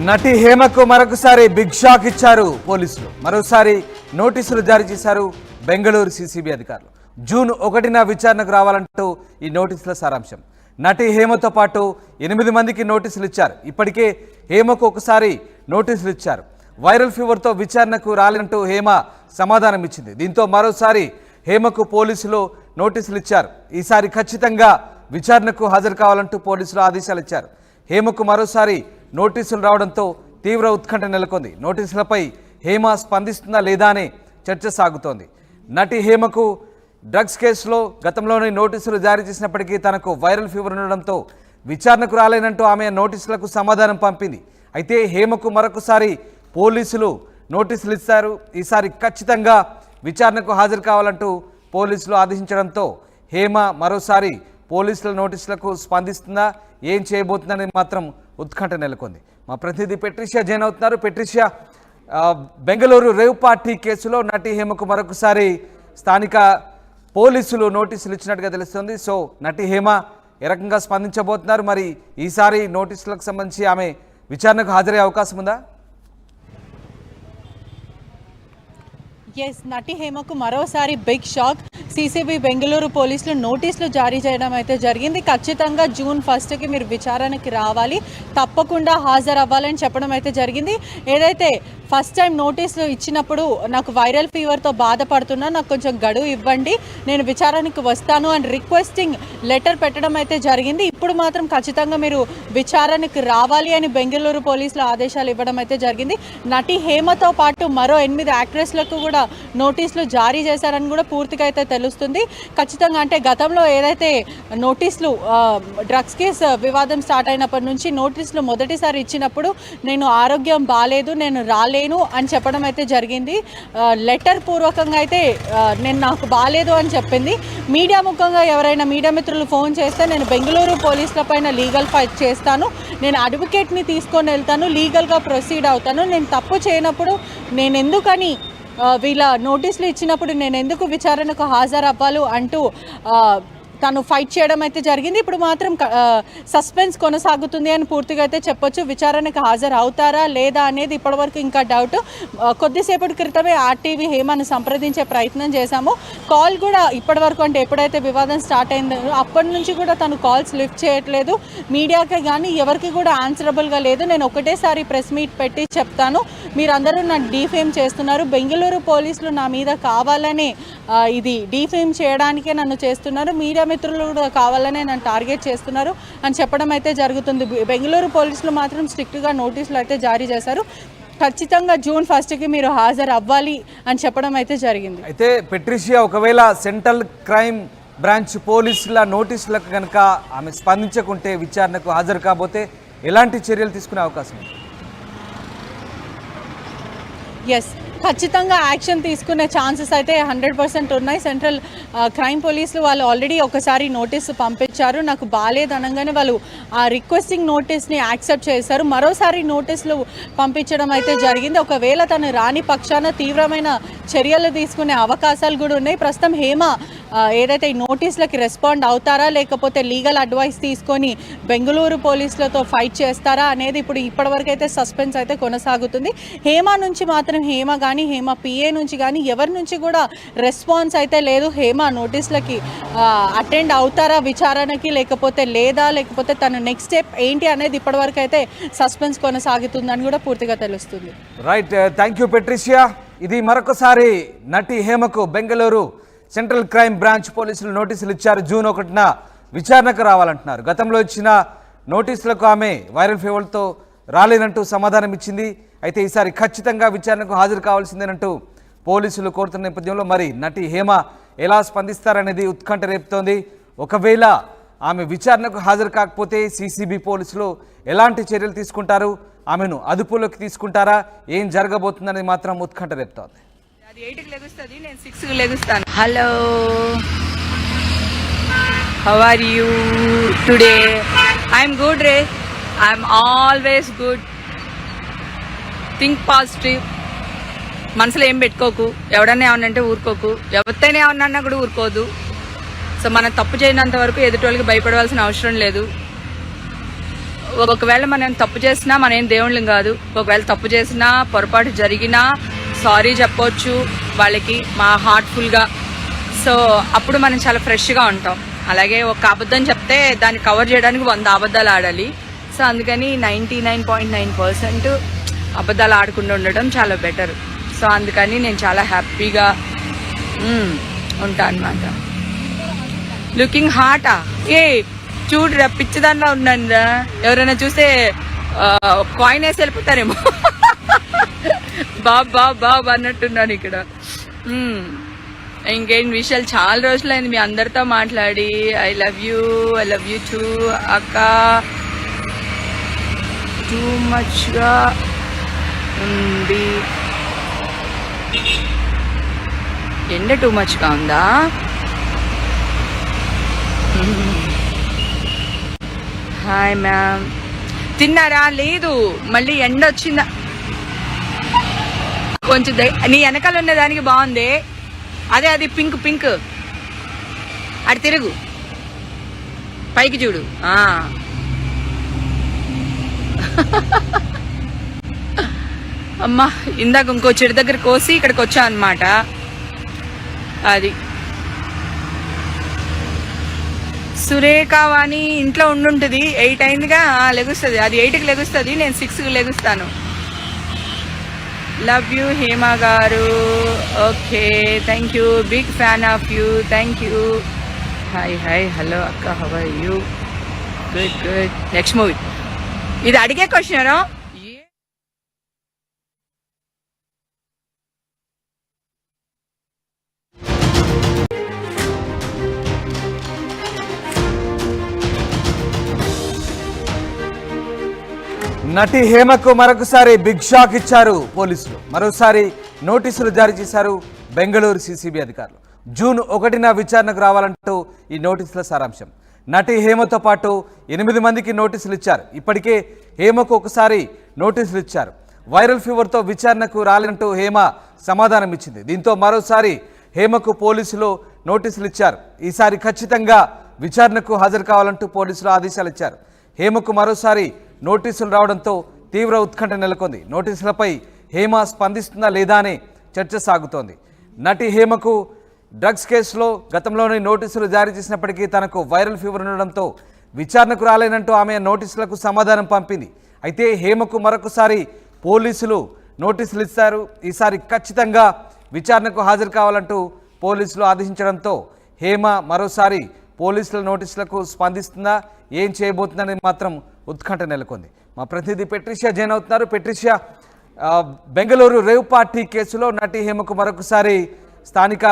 నటి హేమకు మరొకసారి big shock ఇచ్చారు పోలీసులు. మరోసారి నోటీసులు జారీ చేశారు బెంగళూరు సీసీబీ అధికారులు. జూన్ 1న విచారణకు రావాలంటూ ఈ నోటీసుల సారాంశం. నటి హేమతో పాటు 8 మందికి నోటీసులు ఇచ్చారు. ఇప్పటికే హేమకు ఒకసారి నోటీసులు ఇచ్చారు. వైరల్ ఫీవర్తో విచారణకు రాలంటూ హేమ సమాధానం ఇచ్చింది. దీంతో మరోసారి హేమకు పోలీసులు నోటీసులు ఇచ్చారు. ఈసారి ఖచ్చితంగా విచారణకు హాజరు కావాలంటూ పోలీసులు ఆదేశాలు ఇచ్చారు. హేమకు మరోసారి నోటీసులు రావడంతో తీవ్ర ఉత్కంఠ నెలకొంది. నోటీసులపై హేమ స్పందిస్తుందా లేదా అనే చర్చ సాగుతోంది. నటి హేమకు డ్రగ్స్ కేసులో గతంలోనే నోటీసులు జారీ చేసినప్పటికీ తనకు వైరల్ ఫీవర్ ఉండడంతో విచారణకు రాలేనంటూ ఆమె నోటీసులకు సమాధానం పంపింది. అయితే హేమకు మరొకసారి పోలీసులు నోటీసులు ఇస్తారు. ఈసారి ఖచ్చితంగా విచారణకు హాజరు కావాలంటూ పోలీసులు ఆదేశించడంతో హేమ మరోసారి పోలీసుల నోటీసులకు స్పందిస్తుందా, ఏం చేయబోతుందనేది మాత్రం ఉత్కంఠ నెలకొంది. మా ప్రతినిధి పెట్రిషియా జైన్ అవుతున్నారు. పెట్రిషియా, బెంగళూరు రేవ్ పార్టీ కేసులో నటి హేమకు మరొకసారి స్థానిక పోలీసులు నోటీసులు ఇచ్చినట్టుగా తెలుస్తుంది. సో నటి హేమ ఏ రకంగా స్పందించబోతున్నారు? మరి ఈసారి నోటీసులకు సంబంధించి ఆమె విచారణకు హాజరయ్యే అవకాశం ఉందా? ఎస్, నటి హేమకు మరోసారి బిగ్ షాక్. సీసీబీ బెంగళూరు పోలీసులు నోటీసులు జారీ చేయడం అయితే జరిగింది. ఖచ్చితంగా జూన్ 1కి మీరు విచారణకి రావాలి, తప్పకుండా హాజరు అవ్వాలని చెప్పడం అయితే జరిగింది. ఏదైతే ఫస్ట్ టైం నోటీసులు ఇచ్చినప్పుడు నాకు వైరల్ ఫీవర్తో బాధపడుతున్నా, నాకు కొంచెం గడువు ఇవ్వండి, నేను విచారణకు వస్తాను అని రిక్వెస్టింగ్ లెటర్ పెట్టడం అయితే జరిగింది. ఇప్పుడు మాత్రం ఖచ్చితంగా మీరు విచారణకు రావాలి అని బెంగళూరు పోలీసులు ఆదేశాలు ఇవ్వడం అయితే జరిగింది. నటి హేమతో పాటు మరో 8 యాక్ట్రెస్లకు కూడా నోటీసులు జారీ చేశారని కూడా పూర్తిగా అయితే తెలుస్తుంది. ఖచ్చితంగా అంటే గతంలో ఏదైతే నోటీసులు డ్రగ్స్ కేసు వివాదం స్టార్ట్ అయినప్పటి నుంచి నోటీసులు మొదటిసారి ఇచ్చినప్పుడు నేను ఆరోగ్యం బాగాలేదు, నేను రాలేను అని చెప్పడం అయితే జరిగింది. లెటర్ పూర్వకంగా అయితే నాకు బాగాలేదు అని చెప్పింది. మీడియా ముఖంగా ఎవరైనా మీడియా మిత్రులు ఫోన్ చేస్తే నేను బెంగళూరు పోలీసుల పైన లీగల్ ఫైట్ చేస్తాను, నేను అడ్వకేట్ని తీసుకొని వెళ్తాను, లీగల్గా ప్రొసీడ్ అవుతాను, నేను తప్పు చేయనప్పుడు నేను ఎందుకని వీళ్ళ నోటీసులు ఇచ్చినప్పుడు నేను ఎందుకు విచారణకు హాజరు అవ్వాలి అంటూ తను ఫైట్ చేయడం అయితే జరిగింది. ఇప్పుడు మాత్రం సస్పెన్స్ కొనసాగుతుంది అని పూర్తిగా అయితే చెప్పొచ్చు. విచారణకు హాజరు అవుతారా లేదా అనేది ఇప్పటివరకు ఇంకా డౌట్. కొద్దిసేపటి క్రితమే ఆర్టీవీ హేమను సంప్రదించే ప్రయత్నం చేశాము. కాల్ కూడా ఇప్పటివరకు అంటే ఎప్పుడైతే వివాదం స్టార్ట్ అయిందో అప్పటి నుంచి కూడా తను కాల్స్ లిఫ్ట్ చేయట్లేదు. మీడియాకే కానీ ఎవరికి కూడా ఆన్సరబుల్గా లేదు. నేను ఒకటేసారి ప్రెస్ మీట్ పెట్టి చెప్తాను, మీరందరూ నన్ను డీఫేమ్ చేస్తున్నారు, బెంగళూరు పోలీసులు నా మీద కావాలనే ఇది డీఫేమ్ చేయడానికే నన్ను చేస్తున్నారు, మీడియా మిత్రులు కూడా కావాలనే నన్ను టార్గెట్ చేస్తున్నారు అని చెప్పడం అయితే జరుగుతుంది. బెంగళూరు పోలీసులు మాత్రం స్ట్రిక్ట్గా నోటీసులు అయితే జారీ చేశారు. ఖచ్చితంగా జూన్ 1కి మీరు హాజరు అవ్వాలి అని చెప్పడం అయితే జరిగింది. అయితే పెట్రిషియా, ఒకవేళ సెంట్రల్ క్రైమ్ బ్రాంచ్ పోలీసుల నోటీసులకు కనుక ఆమె స్పందించకుంటే, విచారణకు హాజరు కాబోతే ఎలాంటి చర్యలు తీసుకునే అవకాశం ఉంది? ఎస్, ఖచ్చితంగా యాక్షన్ తీసుకునే ఛాన్సెస్ అయితే 100% ఉన్నాయి. సెంట్రల్ క్రైమ్ పోలీసులు వాళ్ళు ఆల్రెడీ ఒకసారి నోటీసు పంపించారు. నాకు బాగాలేదు అనగానే వాళ్ళు ఆ రిక్వెస్టింగ్ నోటీస్ని యాక్సెప్ట్ చేశారు. మరోసారి నోటీసులు పంపించడం అయితే జరిగింది. ఒకవేళ తను రాని పక్షాన తీవ్రమైన చర్యలు తీసుకునే అవకాశాలు కూడా ఉన్నాయి. ప్రస్తుతం హేమ ఏదైతే ఈ నోటీసులకి రెస్పాండ్ అవుతారా లేకపోతే లీగల్ అడ్వైస్ తీసుకొని బెంగళూరు పోలీసులతో ఫైట్ చేస్తారా అనేది ఇప్పుడు ఇప్పటివరకు అయితే సస్పెన్స్ అయితే కొనసాగుతుంది. హేమ నుంచి మాత్రం హేమ కానీ హేమ పిఏ నుంచి కానీ ఎవరి నుంచి కూడా రెస్పాన్స్ అయితే లేదు. హేమ నోటీసులకి అటెండ్ అవుతారా విచారణకి లేకపోతే లేదా, లేకపోతే తన నెక్స్ట్ స్టెప్ ఏంటి అనేది ఇప్పటివరకు అయితే సస్పెన్స్ కొనసాగుతుందని కూడా పూర్తిగా తెలుస్తుంది. Right, thank you Patricia. ఇది మరొకసారి నటి హేమకు బెంగళూరు సెంట్రల్ క్రైమ్ బ్రాంచ్ పోలీసులు నోటీసులు ఇచ్చారు. జూన్ 1న విచారణకు రావాలంటున్నారు. గతంలో ఇచ్చిన నోటీసులకు ఆమె వైరల్ ఫీవర్తో రాలేనంటూ సమాధానం ఇచ్చింది. అయితే ఈసారి ఖచ్చితంగా విచారణకు హాజరు కావాల్సిందేనంటూ పోలీసులు కోరుతున్న నేపథ్యంలో మరి నటి హేమ ఎలా స్పందిస్తారనేది ఉత్కంఠ రేపుతోంది. ఒకవేళ ఆమె విచారణకు హాజరు కాకపోతే సీసీబీ పోలీసులు ఎలాంటి చర్యలు తీసుకుంటారు, ఆమెను అదుపులోకి తీసుకుంటారా, ఏం జరగబోతుందనేది మాత్రం ఉత్కంఠ రేపుతోంది. 8కి లెగుస్తుంది, నేను 6కి లెగుస్తాను. Hello, how are you today? I'm good రే, I'm always good. Think positive, మనసులో ఏం పెట్టుకోకు, ఎవడన్నా ఏమన్నంటే ఊరుకోకు, ఎవరితోనే ఏమన్నా కూడా ఊరుకోదు. సో మనం తప్పు చేయనంత వరకు ఎదుటి వాళ్ళకి భయపడవలసిన అవసరం లేదు. ఒకవేళ మనం తప్పు చేసినా మనం ఏం దేవుళ్ళం కాదు. ఒకవేళ తప్పు చేసినా పొరపాటు జరిగినా సారీ చెప్పొచ్చు వాళ్ళకి మా హార్ట్ఫుల్గా. సో అప్పుడు మనం చాలా ఫ్రెష్గా ఉంటాం. అలాగే ఒక అబద్ధం చెప్తే దాన్ని కవర్ చేయడానికి 100 అబద్ధాలు ఆడాలి. సో అందుకని 99.9% అబద్ధాలు ఆడకుండా ఉండడం చాలా బెటర్. సో అందుకని నేను చాలా హ్యాపీగా ఉంటా అనమాట. లుకింగ్ హాటా ఏ చూడురా పిచ్చిదానిలో ఉన్నానురా. ఎవరైనా చూస్తే కాయిన్ వేసి వెళ్ళిపోతారేమో. బాబ్ అన్నట్టున్నాను ఇక్కడ. ఇంకేం విషయాలు, చాలా రోజులైంది మీ అందరితో మాట్లాడి. ఐ లవ్ యూ టూ అక్క. టూ మచ్గా ఉంది ఎండ, టూ మచ్గా ఉందా? హాయ్ మ్యామ్, తిన్నారా? లేదు, మళ్ళీ ఎండ వచ్చిందా? కొంచెం నీ వెనకాల ఉన్న దానికి బాగుంది. అదే అది పింక్ అటు తిరుగు, పైకి చూడు. అమ్మా, ఇందాక ఇంకో చెడు దగ్గర కోసి ఇక్కడికి వచ్చా అనమాట. అది సురేఖ వాణి ఇంట్లో ఉండుంటుంది. 8 అయిందిగా, లెగుస్తుంది. అది 8కి లెగుస్తుంది, నేను 6కి లెగుస్తాను. లవ్ యూ హేమా గారు. Okay, thank you, big fan of you, thank you. Hi hello అక్క, how are you? Good. Next movie. ఇది అడిగే క్వశ్చన్. నటి హేమకు మరొకసారి బిగ్ షాక్ ఇచ్చారు పోలీసులు. మరోసారి నోటీసులు జారీ చేశారు బెంగళూరు సిసిబి అధికారులు. జూన్ 1న విచారణకు రావాలంటూ ఈ నోటీసుల సారాంశం. నటి హేమతో పాటు 8 మందికి నోటీసులు ఇచ్చారు. ఇప్పటికే హేమకు ఒకసారి నోటీసులు ఇచ్చారు. వైరల్ ఫీవర్తో విచారణకు రాలంటూ హేమ సమాధానం ఇచ్చింది. దీంతో మరోసారి హేమకు పోలీసులు నోటీసులు ఇచ్చారు. ఈసారి ఖచ్చితంగా విచారణకు హాజరు కావాలంటూ పోలీసులు ఆదేశాలు ఇచ్చారు. హేమకు మరోసారి నోటీసులు రావడంతో తీవ్ర ఉత్కంఠ నెలకొంది. నోటీసులపై హేమ స్పందిస్తుందా లేదా అనే చర్చ సాగుతోంది. నటి హేమకు డ్రగ్స్ కేసులో గతంలోనే నోటీసులు జారీ చేసినప్పటికీ తనకు వైరల్ ఫీవర్ ఉండడంతో విచారణకు రాలేనంటూ ఆమె నోటీసులకు సమాధానం పంపింది. అయితే హేమకు మరొకసారి పోలీసులు నోటీసులు ఇస్తారు. ఈసారి ఖచ్చితంగా విచారణకు హాజరు కావాలంటూ పోలీసులు ఆదేశించడంతో హేమ మరోసారి పోలీసుల నోటీసులకు స్పందిస్తుందా, ఏం చేయబోతుందనేది మాత్రం ఉత్కంఠ నెలకొంది. మా ప్రతినిధి పెట్రిషియా జైన్ అవుతున్నారు. పెట్రిషియా, బెంగళూరు రేవ్ పార్టీ కేసులో నటి హేమకు మరొకసారి స్థానిక